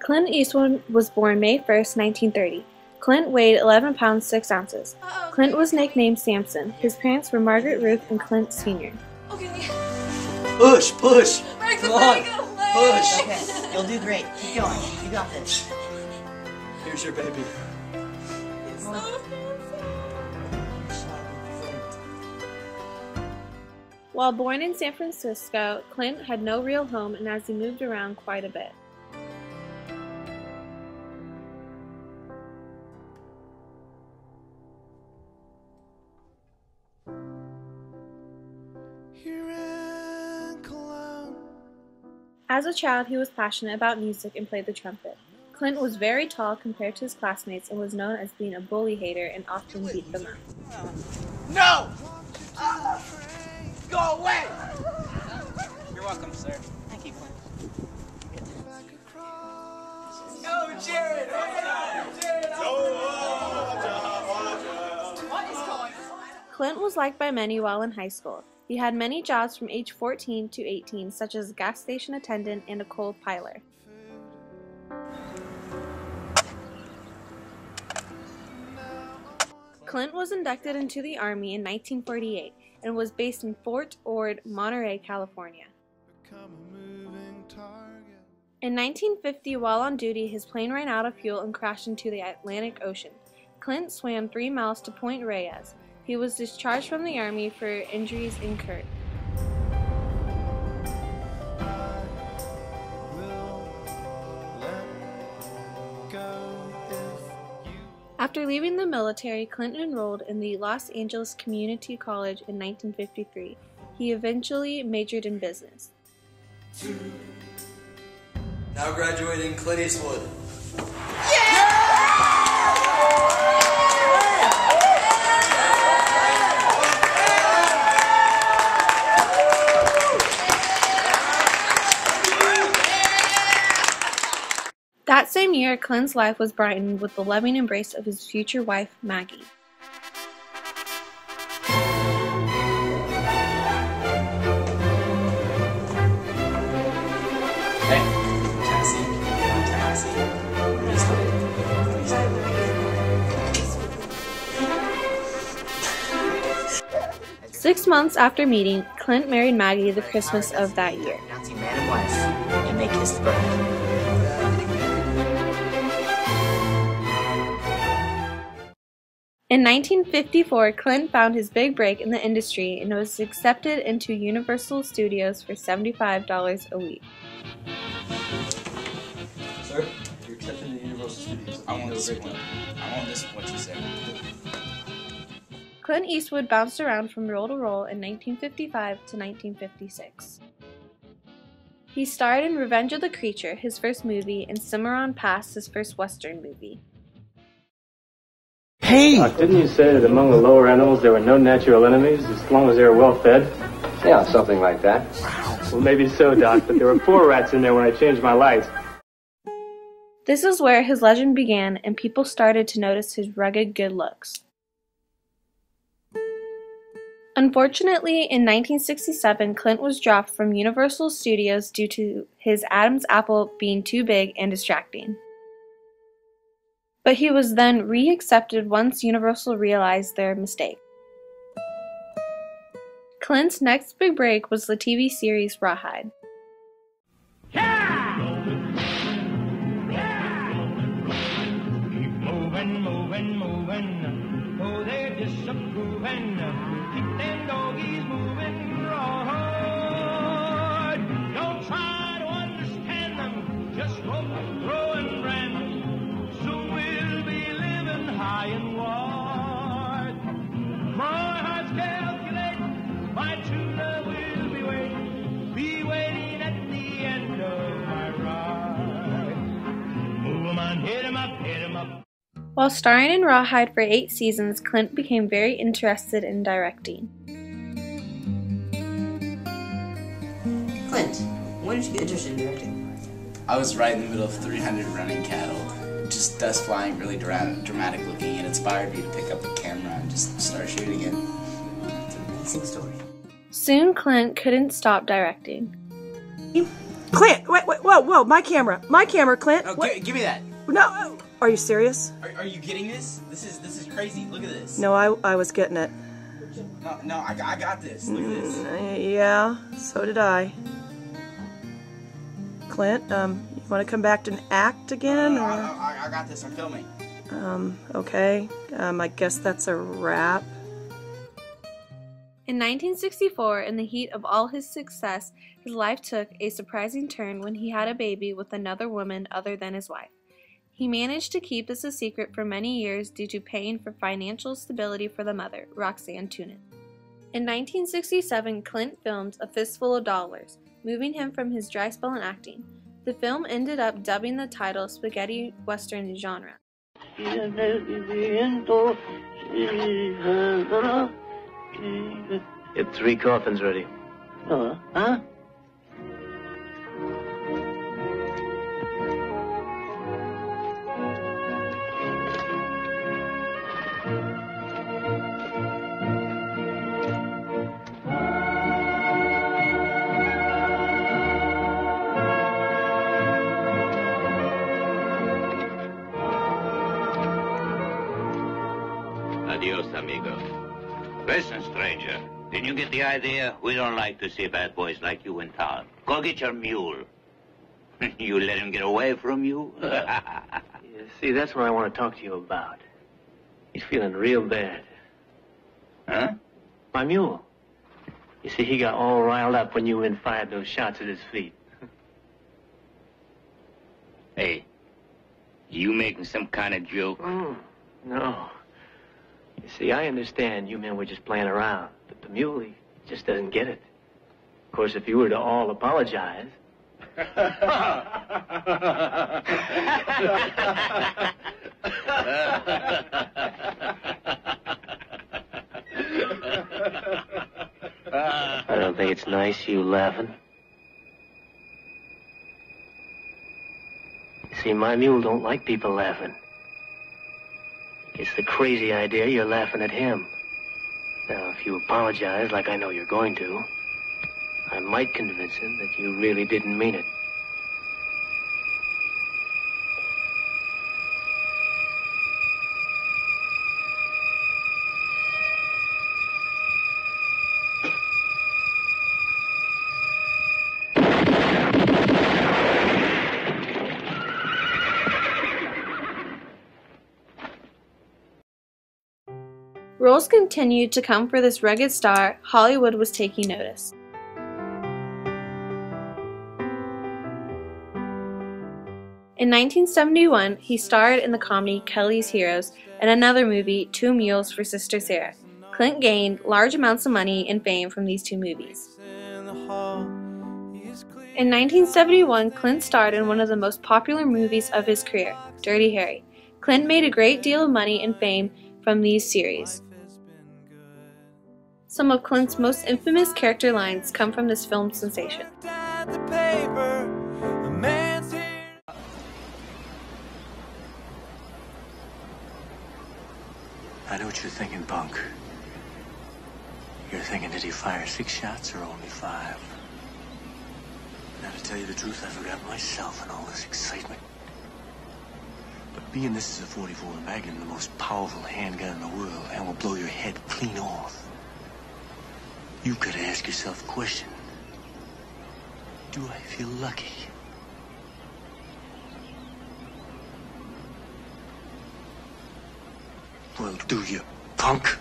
Clint Eastwood was born May 1st, 1930. Clint weighed 11 pounds 6 ounces. Clint was nicknamed Samson. His parents were Margaret Ruth and Clint Sr. Okay. Push, push. Come on. Push. Okay, you'll do great. Keep going. You got this. Here's your baby. While born in San Francisco, Clint had no real home and as he moved around quite a bit. As a child, he was passionate about music and played the trumpet. Clint was very tall compared to his classmates and was known as being a bully hater and often beat them up. No! Go away! You're welcome, sir. Thank you, Clint. Go, Jared! What is going on? Clint was liked by many while in high school. He had many jobs from age 14 to 18, such as a gas station attendant and a coal piler. Clint was inducted into the Army in 1948 and was based in Fort Ord, Monterey, California. In 1950, while on duty, his plane ran out of fuel and crashed into the Atlantic Ocean. Clint swam 3 miles to Point Reyes. He was discharged from the Army for injuries incurred. After leaving the military, Clint enrolled in the Los Angeles Community College in 1953. He eventually majored in business. Now graduating Clint Eastwood. Yeah! 'That same year, Clint's life was brightened with the loving embrace of his future wife, Maggie. Hey, Tennessee. 6 months after meeting, Clint married Maggie the Christmas of that year. Announcing man and wife, and they kissed bride. In 1954, Clint found his big break in the industry and was accepted into Universal Studios for $75 a week. Sir, you're accepted into Universal Studios. I want this one. I want this one, what you said. Clint Eastwood bounced around from role to role in 1955 to 1956. He starred in Revenge of the Creature, his first movie, and Cimarron Pass, his first Western movie. Hey! Didn't you say that among the lower animals there were no natural enemies as long as they were well fed? Yeah, something like that. Well, maybe so, Doc, but there were 4 rats in there when I changed my lights. This is where his legend began and people started to notice his rugged good looks. Unfortunately, in 1967, Clint was dropped from Universal Studios due to his Adam's apple being too big and distracting. But he was then re-accepted once Universal realized their mistake. Clint's next big break was the TV series Rawhide. Keep moving, oh, they're disapproving. Keep them doggies moving, rawhide. Don't try to understand them, just rope and throw and brand. Soon we'll be living high and wide. My heart's calculating, my true love will be waiting at the end of my ride. Move 'em on, hit 'em up, hit 'em up. While starring in Rawhide for 8 seasons, Clint became very interested in directing. Clint, when did you get interested in directing? I was right in the middle of 300 running cattle, just dust flying, really dramatic looking. It inspired me to pick up the camera and just start shooting it. It's an amazing story. Soon, Clint couldn't stop directing. Clint, wait, whoa, my camera, Clint. Oh, give me that. No, are you serious? Are you getting this? This is crazy. Look at this. No, I was getting it. No, I got this. Look at this. Yeah, so did I. Clint, you want to come back to act again? No, or? I got this. I'm filming. Okay. I guess that's a wrap. In 1964, in the heat of all his success, his life took a surprising turn when he had a baby with another woman other than his wife. He managed to keep this a secret for many years due to paying for financial stability for the mother, Roxanne Tunin. In 1967, Clint filmed A Fistful of Dollars, moving him from his dry spell in acting. The film ended up dubbing the title spaghetti western genre. Get 3 coffins ready. Huh? Adios, amigo. Listen, stranger. Didn't you get the idea? We don't like to see bad boys like you in town. Go get your mule. You let him get away from you? Yeah, see, that's what I want to talk to you about. He's feeling real bad. Huh? My mule. You see, he got all riled up when you fired those shots at his feet. Hey, you making some kind of joke? No. You see, I understand you men were just playing around, but the mule, he just doesn't get it. Of course, if you were to all apologize... I don't think it's nice, you laughing. You see, my mule don't like people laughing. It's the crazy idea you're laughing at him. Now, if you apologize like I know you're going to, I might convince him that you really didn't mean it. Roles continued to come for this rugged star. Hollywood was taking notice. In 1971, he starred in the comedy Kelly's Heroes and another movie, Two Mules for Sister Sarah. Clint gained large amounts of money and fame from these two movies. In 1971, Clint starred in one of the most popular movies of his career, Dirty Harry. Clint made a great deal of money and fame from these series. Some of Clint's most infamous character lines come from this film sensation. I know what you're thinking, punk. You're thinking, did he fire 6 shots or only 5? Now, to tell you the truth, I forgot myself in all this excitement. But being this is a 44 Magnum, the most powerful handgun in the world, and will blow your head clean off, you've got to ask yourself a question. Do I feel lucky? Well, do you, punk?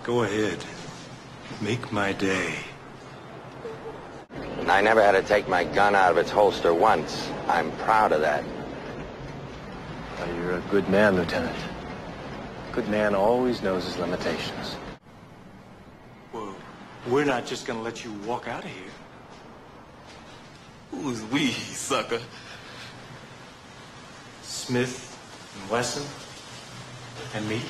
Go ahead. Make my day. I never had to take my gun out of its holster once. I'm proud of that. Well, you're a good man, Lieutenant. A good man always knows his limitations. Well, we're not just gonna let you walk out of here. Who's we, sucker? Smith and Wesson and me.